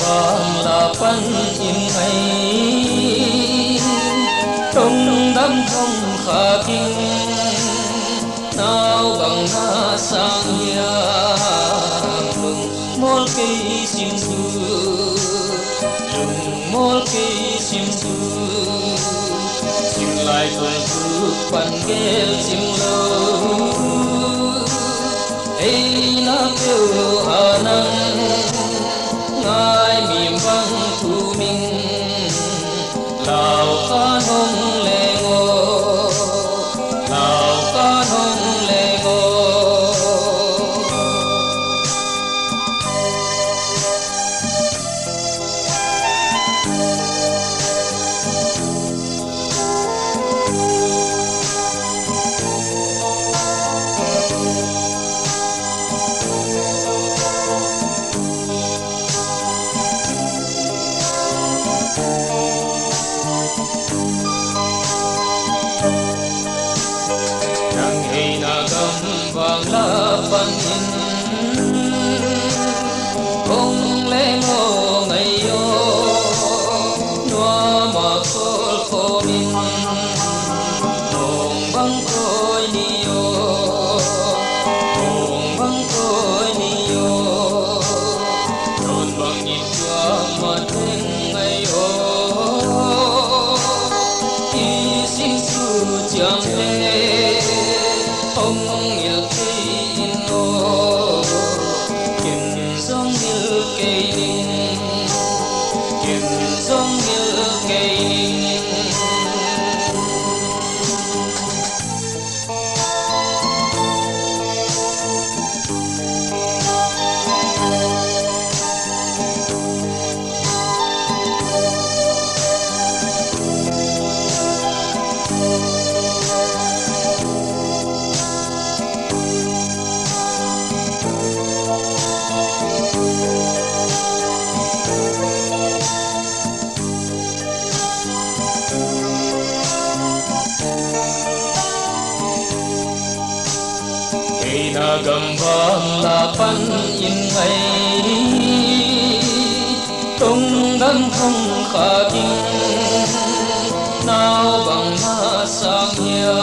vàng là phân in ngày trong đám thông khả kinh nào bằng na sang hiang lùng mol cây sim tu lùng mol cây sim tu sim lai tuần tu pan gel sim lâu ấy na kêu anang ngài mìm vang thu minh lao ca nông lệ ngô lao ca nông lệ ngô vàng lá văn in không lẽ ngô ngày yo noa mà khô min hồng băng khôi ni yo hồng băng khôi ni yo đồn băng nhịp qua mà tiếng ngày yo khi xin su chẳng lẽ ông yêu cây nô kim giống như cây ninh kim giống như cây ninh na gầm vang là pan in ngày tung đám không khả kinh nào bằng na sang hia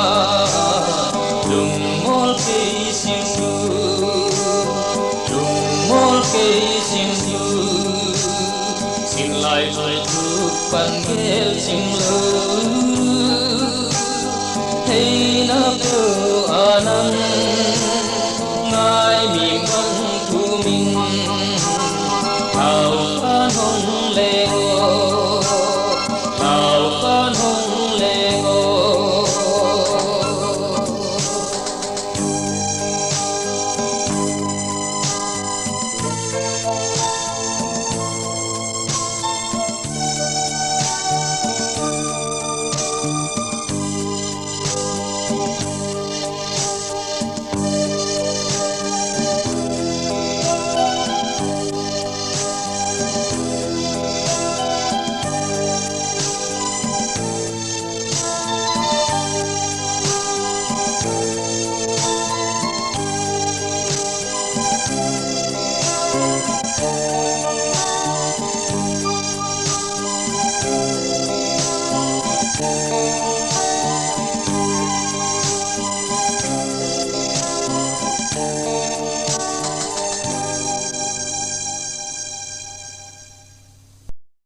đừng mol cây sim du đừng mol cây sim du xin lại rồi tu pan gel sim lu hey na kêu anang ngài mìm vang thu minh thảo phan hồng lệ ngô thảo phan hồng lệ ngô